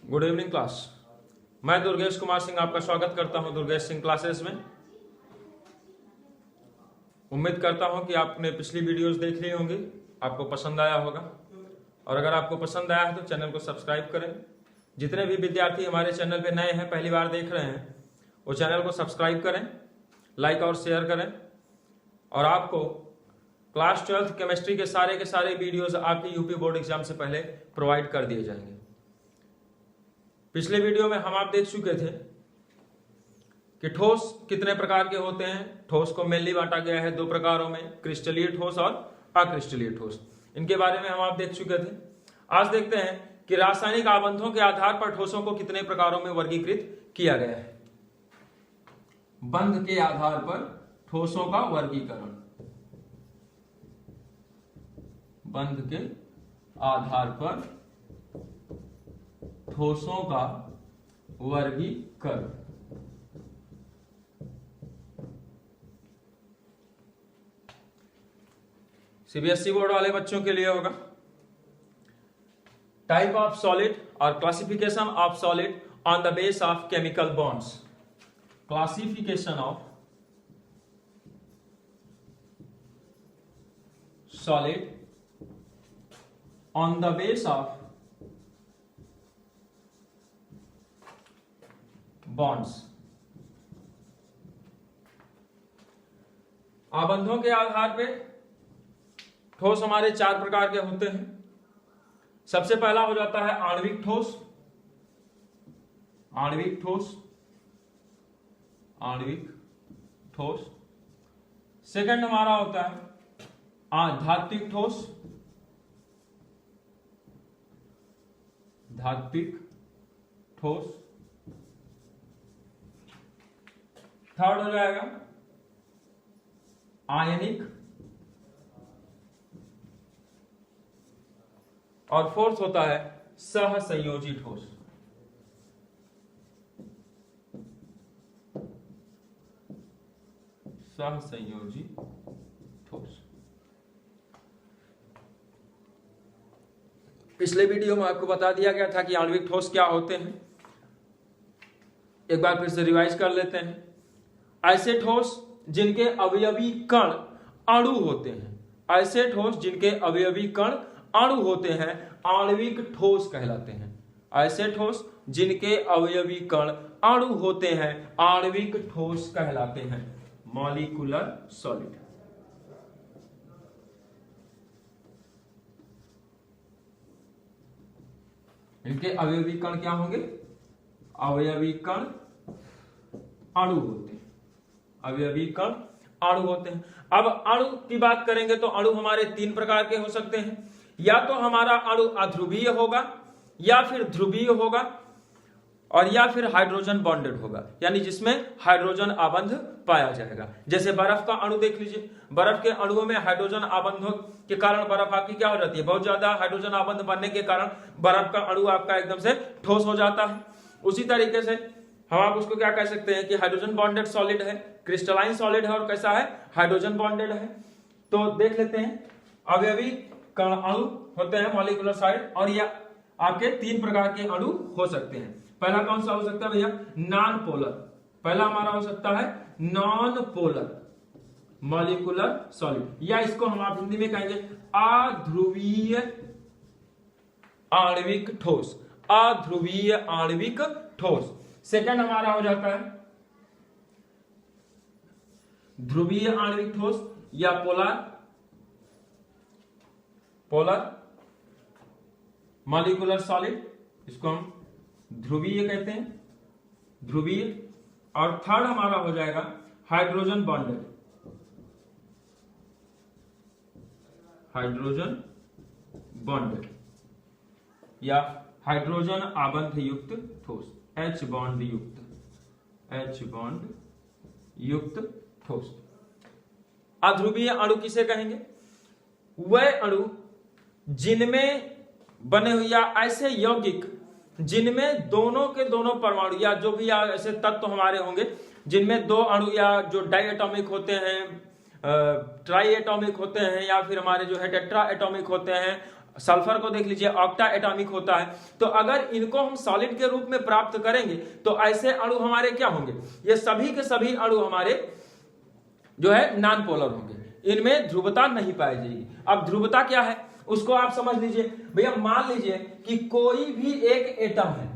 Good evening class. मैं दुर्गेश कुमार सिंह आपका स्वागत करता हूं दुर्गेश सिंह क्लासेस में। उम्मीद करता हूं कि आपने पिछली वीडियोस देख ली होंगी, आपको पसंद आया होगा। और अगर आपको पसंद आया है तो चैनल को सब्सक्राइब करें। जितने भी विद्यार्थी हमारे चैनल पे नए हैं, पहली बार देख रहे हैं, वो चैनल को सब्सक्राइब करें, लाइक और शेयर करें। और आपको क्लास 12th केमिस्ट्री के सारे वीडियोस आपके यूपी बोर्ड एग्जाम से पहले प्रोवाइड कर दिए जाएंगे। पिछले वीडियो में हम आप देख चुके थे कि ठोस कितने प्रकार के होते हैं। ठोस को मेनली बांटा गया है दो प्रकारों में, क्रिस्टलीय ठोस और अक्रिस्टलीय ठोस। इनके बारे में हम आप देख चुके थे। आज देखते हैं कि रासायनिक आबंधों के आधार पर ठोसों को कितने प्रकारों में वर्गीकृत किया गया है। बंध के आधार पर ठोसों का वर्गीकरण, बंध के आधार पर ठोसों का वर्गीकरण। सीबीएसई बोर्ड वाले बच्चों के लिए होगा। टाइप ऑफ सॉलिड और classification of solid on the base of chemical bonds. Classification of solid on the base of bonds. आबंधों के आधार पे ठोस हमारे चार प्रकार के होते हैं। सबसे पहला हो जाता है आणविक ठोस। आणविक ठोस, आणविक ठोस। सेकंड हमारा होता है धात्विक ठोस, धात्विक ठोस। थर्ड हो जाएगा आयनिक, और फोर्थ होता है सहसंयोजी ठोस। सहसंयोजी ठोस। पिछले वीडियो में आपको बता दिया गया था कि आणविक ठोस क्या होते हैं। एक बार फिर से रिवाइज कर लेते हैं। ऐसे ठोस जिनके अवयवी कण अणु होते हैं, ऐसे ठोस जिनके अवयवी कण अणु होते हैं आणविक ठोस कहलाते हैं। ऐसे ठोस जिनके अवयवी कण अणु होते हैं आणविक ठोस कहलाते हैं, मॉलिक्यूलर सॉलिड। इनके अवयवी कण क्या होंगे? अवयवी कण अणु होते हैं, अवयवी कण अणु होते हैं। अब अणु की बात करेंगे तो अणु हमारे तीन प्रकार के हो सकते हैं। या तो हमारा अणु अध्रुवीय होगा, या फिर ध्रुवीय होगा, और या फिर हाइड्रोजन बॉन्डेड होगा, यानी जिसमें हाइड्रोजन आबंध पाया जाएगा। जैसे बर्फ का अणु देख लीजिए, बर्फ के अणुओं में हाइड्रोजन आबंधों के कारण बर्फ आपकी क्या हो जाती है? बहुत ज्यादा हाइड्रोजन आबंध बनने के कारण बर्फ का अणु आपका एकदम से ठोस हो जाता है। उसी तरीके से हम आप उसको क्या कह सकते हैं कि हाइड्रोजन बॉन्डेड सॉलिड है, क्रिस्टलाइन सॉलिड है, और कैसा है? हाइड्रोजन बॉन्डेड है। तो देख लेते हैं, अवयवी कण अणु होते हैं मॉलिक्यूलर सॉलिड, और ये आपके तीन प्रकार के अणु हो सकते हैं। पहला कौन सा हो सकता है भैया? Non polar. पहला हमारा हो सकता है नॉन पोलर मॉलिक्यूलर सॉलिड, या इसको हम आप हिंदी में कहेंगे अध्रुवीय आणविक ठोस, अध्रुवीय आणविक ठोस। सेकंड हमारा हो जाता है ध्रुवीय आणविक ठोस या पोलर, पोलर मॉलिक्यूलर सॉलिड, इसको हम ध्रुवीय कहते हैं, ध्रुवीय। और थर्ड हमारा हो जाएगा हाइड्रोजन बॉन्डेड, हाइड्रोजन बॉन्डेड या हाइड्रोजन आबंध युक्त ठोस, H बॉन्ड युक्त, H बॉन्ड युक्त ठोस। अध्रुवीय अणु किसे कहेंगे? वह अणु जिनमें बने हुए या ऐसे यौगिक जिनमें दोनों के दोनों परमाणु या जो भी ऐसे तत्व हमारे होंगे जिनमें दो अणु या जो डाई एटॉमिक होते हैं, ट्राई एटॉमिक होते हैं, या फिर हमारे जो है टेट्रा एटॉमिक होते हैं, सल्फर को देख लीजिए ऑक्टा एटॉमिक होता है। तो अगर इनको हम सॉलिड के रूप में प्राप्त करेंगे तो ऐसे अणु हमारे क्या होंगे, ये सभी के सभी अणु हमारे जो है नॉन पोलर होंगे, इनमें ध्रुवता नहीं पाई जाएगी। अब ध्रुवता क्या है उसको आप समझ लीजिए भैया। मान लीजिए कि कोई भी एक एटम है,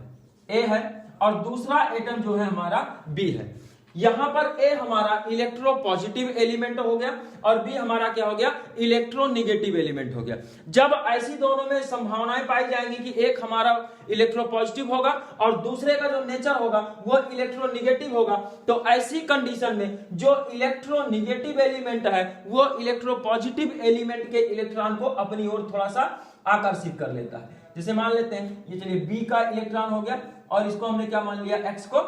ए है, और दूसरा एटम जो है हमारा बी है। यहां पर ए हमारा इलेक्ट्रोपॉजिटिव एलिमेंट हो गया और बी हमारा क्या हो गया, इलेक्ट्रोनिगेटिव एलिमेंट हो गया। जब ऐसी दोनों में संभावनाएं पाई जाएंगी कि एक हमारा इलेक्ट्रोपॉजिटिव होगा और दूसरे का जो नेचर होगा वो इलेक्ट्रोनिगेटिव होगा, तो ऐसी कंडीशन में जो इलेक्ट्रोनिगेटिव एलिमेंट है वो इलेक्ट्रोपॉजिटिव एलिमेंट के इलेक्ट्रॉन को अपनी ओर थोड़ा सा आकर्षित कर लेता है। जैसे मान लेते हैं ये चलिए बी का इलेक्ट्रॉन हो गया और इसको हमने क्या मान लिया, एक्स को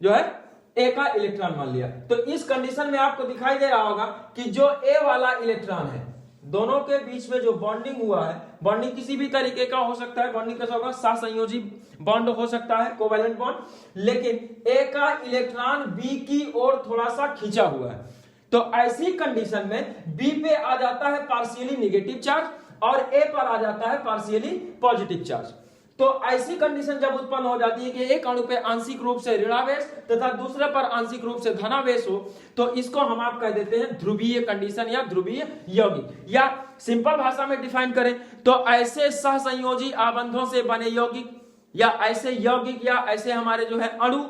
जो है ए का इलेक्ट्रॉन मान लिया। तो इस कंडीशन में आपको दिखाई दे रहा होगा कि जो ए वाला इलेक्ट्रॉन है, दोनों के बीच में जो बॉन्डिंग हुआ है, बॉन्डिंग किसी भी तरीके का हो सकता है, बॉन्डिंग कैसा होगा, सहसंयोजी बॉन्ड हो सकता है, कोवैलेंट बॉन्ड, लेकिन ए का इलेक्ट्रॉन बी की ओर थोड़ा सा खींचा हुआ है। तो ऐसी कंडीशन में बी पे आ जाता है पार्शियली निगेटिव चार्ज और ए पर आ जाता है पार्शियली पॉजिटिव चार्ज। तो ऐसी कंडीशन जब उत्पन्न हो जाती है कि एक अणु पे आंशिक रूप से ऋणावेश तथा दूसरे पर आंशिक रूप से धनावेश हो, तो इसको हम आप कह देते हैं ध्रुवीय कंडीशन या ध्रुवीय यौगिक। या सिंपल भाषा में डिफाइन करें तो ऐसे सहसंयोजी आबंधों से बने यौगिक या ऐसे यौगिक या ऐसे हमारे जो है अणु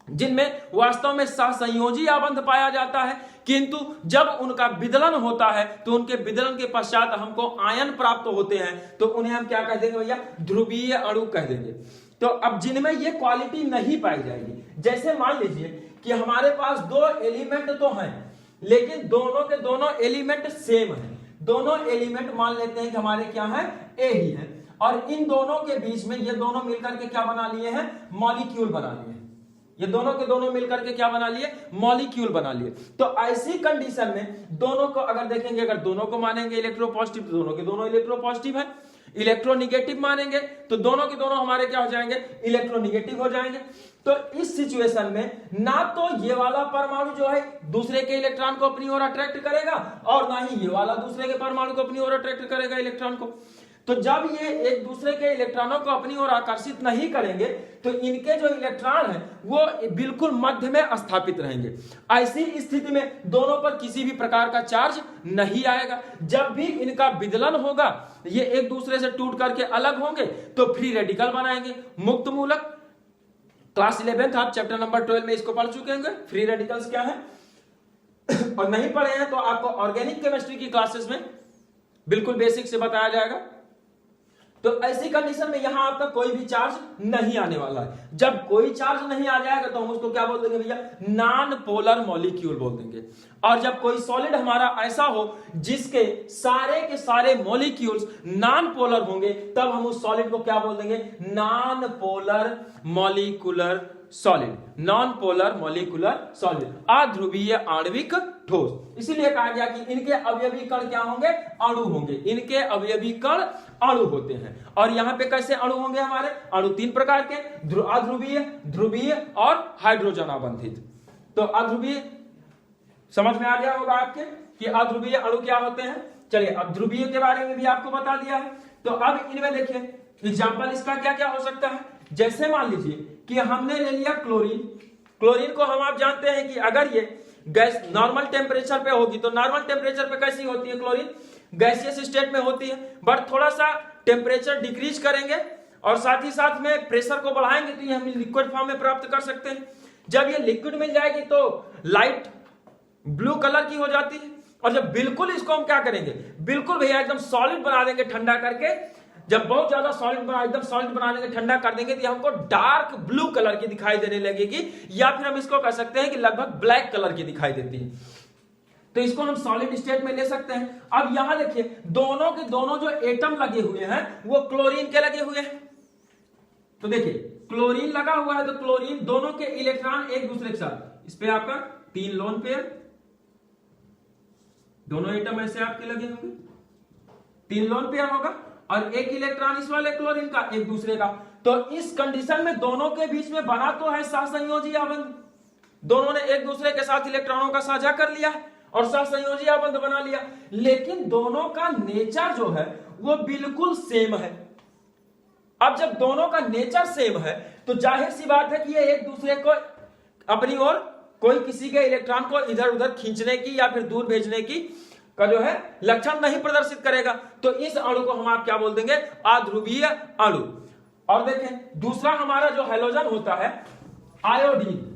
जिनमें वास्तव में सहसंयोजी आबंध पाया जाता है, किंतु जब उनका विदलन होता है तो उनके विदलन के पश्चात हमको आयन प्राप्त होते हैं, तो उन्हें हम क्या कह देंगे भैया, ध्रुवीय अणु कह देंगे। तो अब जिनमें ये क्वालिटी नहीं पाई जाएगी, जैसे मान लीजिए कि हमारे पास दो एलिमेंट तो हैं लेकिन दोनों के दोनों एलिमेंट सेम है, दोनों एलिमेंट मान लेते हैं कि हमारे क्या है, ए ही है, और इन दोनों के बीच में ये दोनों मिलकर के क्या बना लिए हैं, मॉलिक्यूल बना लिए। ये दोनों के दोनों मिलकर के क्या बना लिए, मॉलिक्यूल बना लिए। तो ऐसी कंडीशन में दोनों को अगर देखेंगे, अगर दोनों को मानेंगे इलेक्ट्रोपॉजिटिव तो दोनों के दोनों इलेक्ट्रोपॉजिटिव है, इलेक्ट्रोनिगेटिव मानेंगे तो दोनों के दोनों हमारे क्या हो जाएंगे, इलेक्ट्रोनिगेटिव हो जाएंगे। तो इस सिचुएशन में ना तो ये वाला परमाणु जो है दूसरे के इलेक्ट्रॉन को अपनी ओर अट्रैक्ट करेगा और ना ही ये वाला दूसरे के परमाणु को अपनी ओर अट्रैक्ट करेगा इलेक्ट्रॉन को। तो जब ये एक दूसरे के इलेक्ट्रॉनों को अपनी ओर आकर्षित नहीं करेंगे तो इनके जो इलेक्ट्रॉन है वो बिल्कुल मध्य में स्थापित रहेंगे। ऐसी स्थिति में दोनों पर किसी भी प्रकार का चार्ज नहीं आएगा। जब भी इनका विदलन होगा, ये एक दूसरे से टूट करके अलग होंगे तो फ्री रेडिकल बनाएंगे, मुक्त मूलक। क्लास 11 आप चैप्टर नंबर 12 में इसको पढ़ चुके होंगे, फ्री रेडिकल्स क्या है। और नहीं पढ़े हैं तो आपको ऑर्गेनिक केमिस्ट्री की क्लासेस में बिल्कुल बेसिक से बताया जाएगा। तो ऐसी कंडीशन में यहां आपका कोई भी चार्ज नहीं आने वाला है। जब कोई चार्ज नहीं आ जाएगा तो हम उसको क्या बोल देंगे भैया, नॉन पोलर मॉलिक्यूल बोल देंगे। और जब कोई सॉलिड हमारा ऐसा हो जिसके सारे के सारे मॉलिक्यूल्स नॉन पोलर होंगे, तब हम उस सॉलिड को क्या बोल देंगे, non polar molecular solid, non polar molecular solid, अध्रुवीय आणविक ठोस। इसीलिए कहा गया कि इनके अवयवी कण क्या होंगे, अणु होंगे। इनके अवयवी कण अणु होते हैं। और यहां पे कैसे अणु होंगे हमारे, अणु 3 प्रकार के, अध्रुवीय, ध्रुवीय और हाइड्रोजन आबंधित। तो अध्रुवीय समझ में आ गया होगा आपके कि अध्रुवीय अणु क्या होते हैं। चलिए अब ध्रुवीय के बारे में भी आपको बता दिया है। तो अब इनमें देखिए एग्जाम्पल इसका क्या क्या हो सकता है। जैसे मान लीजिए कि हमने ले लिया क्लोरीन। क्लोरीन को हम आप जानते हैं कि अगर ये गैस नॉर्मल टेम्परेचर पे होगी तो नॉर्मल टेम्परेचर पे कैसी होती है क्लोरीन, गैसियस स्टेट में होती है। बट थोड़ा सा टेम्परेचर डिक्रीज करेंगे और साथ ही साथ में प्रेशर को बढ़ाएंगे तो ये हम लिक्विड फॉर्म में प्राप्त कर सकते हैं। जब ये लिक्विड मिल जाएगी तो लाइट ब्लू कलर की हो जाती है। और जब बिल्कुल इसको हम क्या करेंगे, बिल्कुल भैया एकदम सॉलिड बना देंगे ठंडा करके। जब बहुत ज्यादा सॉलिड बना, एकदम सॉलिड बना देंगे, ठंडा कर देंगे, तो हमको डार्क ब्लू कलर की दिखाई देने लगेगी, या फिर हम इसको कह सकते हैं कि लगभग ब्लैक कलर की दिखाई देती है। तो इसको हम सॉलिड स्टेट में ले सकते हैं। अब यहां देखिए दोनों के दोनों जो एटम लगे हुए हैं वो क्लोरीन के लगे हुए हैं। तो देखिए क्लोरीन लगा हुआ है तो क्लोरीन दोनों के इलेक्ट्रॉन एक दूसरे के साथ, इस पे आपका 3 लोन पेयर, दोनों एटम ऐसे आपके लगे होंगे, 3 लोन पेयर होगा और एक इलेक्ट्रॉन इस वाले क्लोरीन का एक दूसरे का। तो इस कंडीशन में दोनों के बीच में बना तो है सहसंयोजी आबंध, दोनों ने एक दूसरे के साथ इलेक्ट्रॉनों का साझा कर लिया और सहसंयोजी आबंध बना लिया। लेकिन दोनों का नेचर जो है वो बिल्कुल सेम है। अब जब दोनों का नेचर सेम है तो जाहिर सी बात है कि ये एक दूसरे को अपनी ओर कोई किसी के इलेक्ट्रॉन को इधर उधर खींचने की या फिर दूर भेजने की का जो है लक्षण नहीं प्रदर्शित करेगा। तो इस अणु को हम आप क्या बोल देंगे, अध्रुवीय अणु। और देखें दूसरा हमारा जो हैलोजन होता है आयोडीन।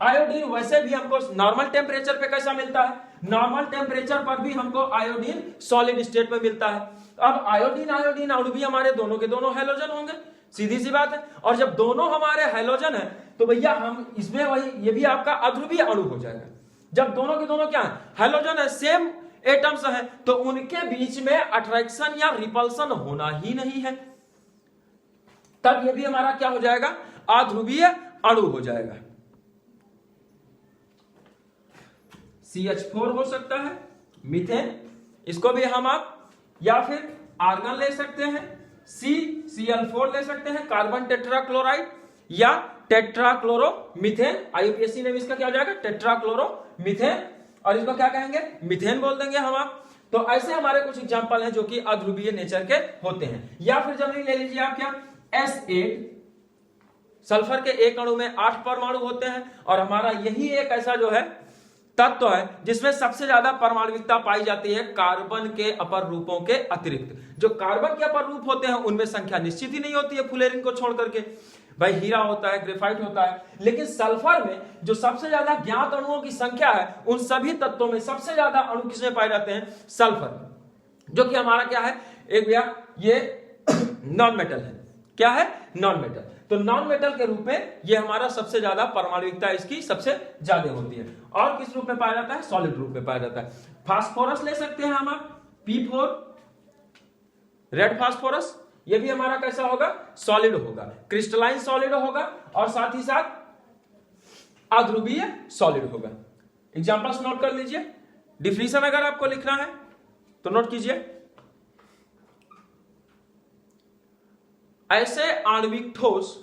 आयोडीन वैसे भी हमको नॉर्मल टेम्परेचर पे कैसा मिलता है, नॉर्मल टेम्परेचर पर भी हमको आयोडीन सॉलिड स्टेट में मिलता है। अब आयोडीन आयोडीन अणु भी हमारे दोनों के दोनों हैलोजन होंगे, सीधी सी बात है। और जब दोनों हमारे हैलोजन है तो भैया हम इसमें वही ये भी आपका अध्रुवीय अणु हो जाएगा। जब दोनों के दोनों क्या है, हैलोजन है, सेम एटम्स है, तो उनके बीच में अट्रैक्शन या रिपल्सन होना ही नहीं है, तब ये भी हमारा क्या हो जाएगा, अध्रुवीय अणु हो जाएगा। CH4 हो सकता है, मीथेन, इसको भी हम आप या फिर आर्गन ले सकते हैं, CCl4 ले सकते हैं, कार्बन टेट्राक्लोराइड या टेट्राक्लोरोमीथेन। IUPAC ने इसका क्या हो जाएगा, टेट्राक्लोरोमीथेन, और इसको क्या कहेंगे, मीथेन बोल देंगे हम आप। तो ऐसे हमारे कुछ एग्जांपल हैं जो कि अध्रुवीय नेचर के होते हैं। या फिर जब ले लीजिए आप क्या, S8, सल्फर के एक अणु में 8 परमाणु होते हैं, और हमारा यही एक ऐसा जो है तत्व है जिसमें सबसे ज्यादा परमाणुविकता पाई जाती है कार्बन के अपर रूपों के अतिरिक्त। जो कार्बन के अपर रूप होते हैं उनमें संख्या निश्चित ही नहीं होती है, फुलेरिन को छोड़ करके। भाई हीरा होता है, ग्रेफाइट होता है, लेकिन सल्फर में जो सबसे ज्यादा ज्ञात अणुओं की संख्या है, उन सभी तत्वों में सबसे ज्यादा अणु किसमें पाए जाते हैं, सल्फर, जो कि हमारा क्या है, एक भैया ये नॉन मेटल है। क्या है, नॉन मेटल। तो नॉन मेटल के रूप में ये हमारा सबसे ज्यादा परमाणुविकता इसकी सबसे ज्यादा होती है। और किस रूप में पाया जाता है, सॉलिड रूप में पाया जाता है। फास्फोरस ले सकते हैं हम P4, रेड फास्फोरस, ये भी हमारा कैसा होगा, सॉलिड होगा, क्रिस्टलाइन सॉलिड होगा, और साथ ही साथ अध्रुवीय सॉलिड होगा। एग्जांपल्स नोट कर लीजिए। डिफिनीशन अगर आपको लिखना है तो नोट कीजिए। ऐसे आणविक ठोस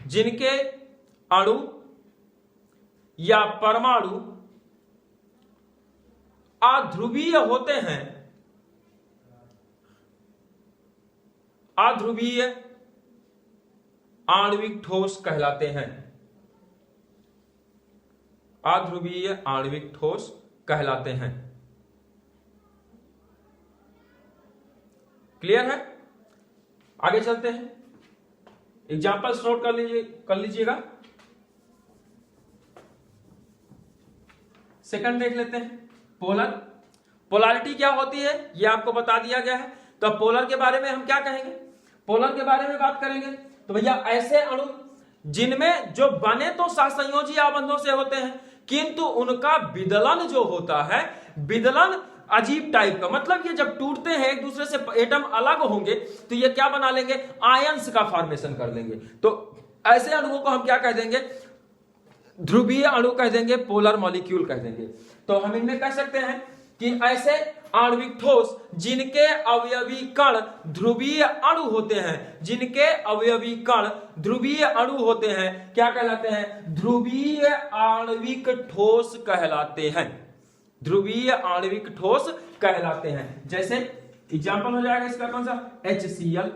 जिनके अणु या परमाणु अध्रुवीय होते हैं, अध्रुवीय आणविक ठोस कहलाते हैं। अध्रुवीय आणविक ठोस कहलाते हैं। क्लियर है, आगे चलते हैं। एग्जांपल्स नोट कर लीजिएगा। सेकंड देख लेते हैं, पोलर। पोलैरिटी क्या होती है ये आपको बता दिया गया है। तो अब पोलर के बारे में हम क्या कहेंगे, पोलर के बारे में बात करेंगे तो भैया ऐसे अणु जिनमें जो बने तो सहसंयोजी आबंधों से होते हैं, किंतु उनका विदलन जो होता है, विदलन अजीब टाइप का, मतलब ये जब टूटते हैं एक दूसरे से एटम अलग होंगे तो ये क्या बना लेंगे, आयंस का फॉर्मेशन कर लेंगे। तो ऐसे अणुओं को हम क्या कह देंगे, ध्रुवीय अणु कह देंगे, पोलर मॉलिक्यूल कह देंगे। तो हम इनमें कह सकते हैं कि ऐसे आणविक ठोस जिनके अवयवी कण ध्रुवीय अणु होते हैं, जिनके अवयवी कण ध्रुवीय अणु होते हैं, क्या कहलाते हैं, ध्रुवीय आणविक ठोस कहलाते हैं। ध्रुवीय आणविक ठोस कहलाते हैं। जैसे एग्जांपल हो जाएगा इसका कौन सा, HCl।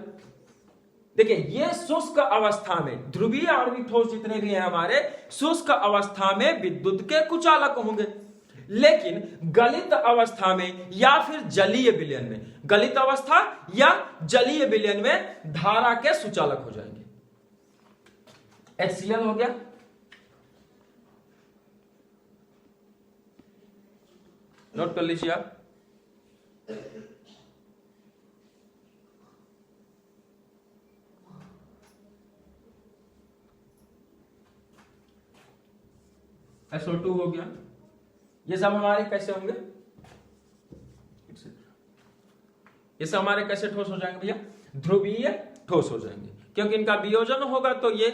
देखिए ये शुष्क अवस्था में ध्रुवीय आणविक ठोस जितने भी हैं हमारे, शुष्क अवस्था में विद्युत के कुचालक होंगे, लेकिन गलित अवस्था में या फिर जलीय विलयन में, गलित अवस्था या जलीय विलयन में धारा के सुचालक हो जाएंगे। HCl हो गया। नोट कर लीजिए आप। SO2 हो गया। ये सब हमारे कैसे होंगे, ये सब हमारे कैसे ठोस हो जाएंगे भैया, ध्रुवीय ठोस हो जाएंगे, क्योंकि इनका वियोजन होगा तो ये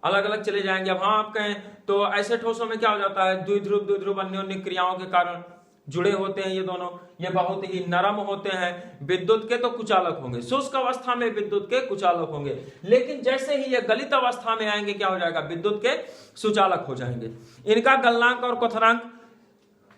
अलग अलग चले जाएंगे। अब हाँ आप कहें तो ऐसे ठोसों में क्या हो जाता है, द्विध्रुव अन्योन्य क्रियाओं के कारण जुड़े होते हैं ये दोनों, ये बहुत ही नरम होते हैं, विद्युत के तो कुचालक होंगे, शुष्क अवस्था में विद्युत के कुचालक होंगे, लेकिन जैसे ही ये गलित अवस्था में आएंगे क्या हो जाएगा, विद्युत के सुचालक हो जाएंगे। इनका गलनांक और क्वथनांक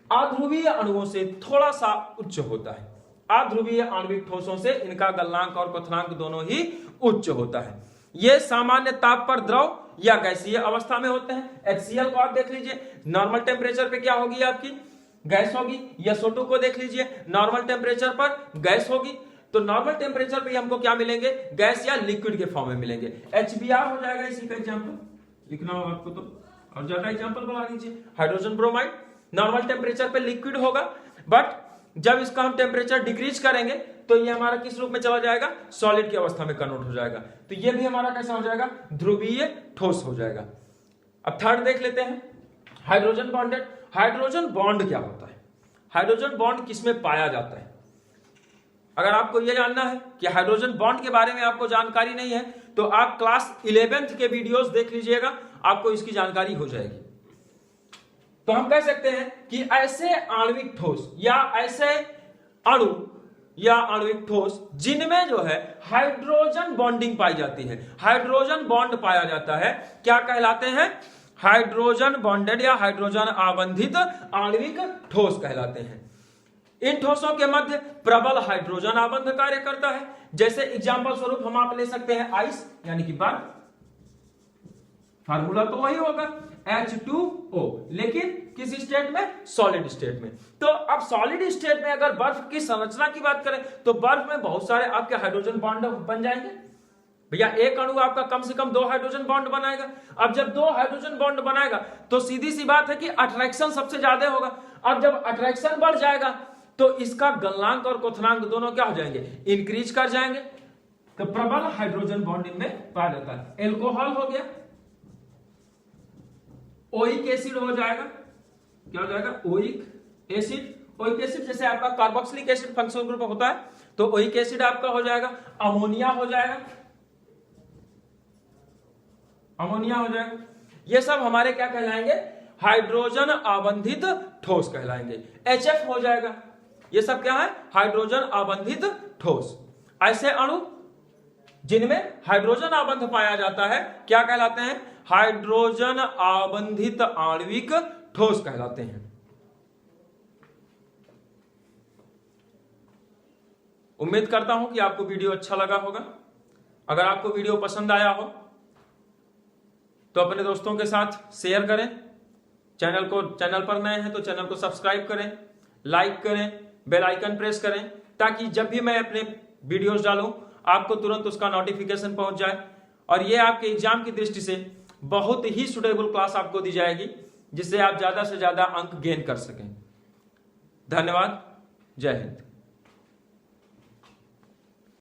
अध्रुवीय अणुओं से थोड़ा सा उच्च होता है, अध्रुवीय आणविक ठोसों से इनका गलनांक और क्वथनांक दोनों ही उच्च होता है। ये सामान्य ताप पर द्रव या गैसीय अवस्था में होते हैं। HCl को आप देख लीजिए, नॉर्मल टेम्परेचर पे क्या होगी आपकी, गैस होगी। या SO2 को देख लीजिए, नॉर्मल टेम्परेचर पर गैस होगी। तो नॉर्मल टेम्परेचर पे हमको क्या मिलेंगे, गैस या लिक्विड के फॉर्म में मिलेंगे। HBr हो जाएगा इसी का एग्जाम्पल, लिखना होगा आपको तो, और ज्यादा एग्जाम्पल बना लीजिए। हाइड्रोजन ब्रोमाइड नॉर्मल टेम्परेचर पे लिक्विड होगा, बट जब इसका हम टेम्परेचर डिक्रीज करेंगे तो ये हमारा किस रूप में चला जाएगा, सॉलिड की अवस्था में कन्वर्ट हो जाएगा। तो ये भी हमारा कैसा हो जाएगा, ध्रुवीय ठोस हो जाएगा। अब थर्ड देख लेते हैं, हाइड्रोजन बॉन्डेड। हाइड्रोजन बॉन्ड क्या होता है, हाइड्रोजन बॉन्ड किसमें पाया जाता है। अगर आपको यह जानना है कि हाइड्रोजन बॉन्ड के बारे में आपको जानकारी नहीं है तो आप क्लास 11th के वीडियोस देख लीजिएगा, आपको इसकी जानकारी हो जाएगी। तो हम कह सकते हैं कि ऐसे आणविक ठोस या ऐसे अणु या आणविक ठोस जिनमें जो है हाइड्रोजन बॉन्डिंग पाई जाती है, हाइड्रोजन बॉन्ड पाया जाता है, क्या कहलाते हैं, हाइड्रोजन बॉन्डेड या हाइड्रोजन आबंधित आणविक ठोस कहलाते हैं। इन ठोसों के मध्य प्रबल हाइड्रोजन आबंध कार्य करता है। जैसे एग्जांपल स्वरूप हम आप ले सकते हैं आइस यानी कि बर्फ, फार्मूला तो वही होगा H2O, लेकिन किस स्टेट में, सॉलिड स्टेट में। तो अब सॉलिड स्टेट में अगर बर्फ की संरचना की बात करें तो बर्फ में बहुत सारे आपके हाइड्रोजन बॉन्ड बन जाएंगे। भैया एक अणु आपका कम से कम 2 हाइड्रोजन बॉन्ड बनाएगा। अब जब 2 हाइड्रोजन बॉन्ड बनाएगा तो सीधी सी बात है कि अट्रैक्शन सबसे ज्यादा होगा। अब जब अट्रैक्शन बढ़ जाएगा तो इसका गलनांक और क्वथनांक दोनों क्या हो जाएंगे, इंक्रीज कर जाएंगे। तो प्रबल हाइड्रोजन बॉन्ड इनमें पाया जाता है। एल्कोहल हो गया, ओइक एसिड हो जाएगा, क्या हो जाएगा, ओइक एसिड। ओइक एसिड जैसे आपका कार्बोक्सिलिक एसिड फंक्शनल ग्रुप होता है तो ओइक एसिड आपका हो जाएगा। अमोनिया हो जाएगा, अमोनिया हो जाएगा। ये सब हमारे क्या कहलाएंगे, हाइड्रोजन आबंधित ठोस कहलाएंगे। HF हो जाएगा, ये सब क्या है, हाइड्रोजन आबंधित ठोस। ऐसे अणु जिनमें हाइड्रोजन आबंध पाया जाता है क्या कहलाते हैं, हाइड्रोजन आबंधित आणविक ठोस कहलाते हैं। उम्मीद करता हूं कि आपको वीडियो अच्छा लगा होगा। अगर आपको वीडियो पसंद आया हो तो अपने दोस्तों के साथ शेयर करें। चैनल पर नए हैं तो चैनल को सब्सक्राइब करें, लाइक करें, बेल आइकन प्रेस करें, ताकि जब भी मैं अपने वीडियोस डालूं आपको तुरंत उसका नोटिफिकेशन पहुंच जाए और ये आपके एग्जाम की दृष्टि से बहुत ही सुटेबल क्लास आपको दी जाएगी, जिससे आप ज्यादा से ज्यादा अंक गेन कर सकें। धन्यवाद, जय हिंद।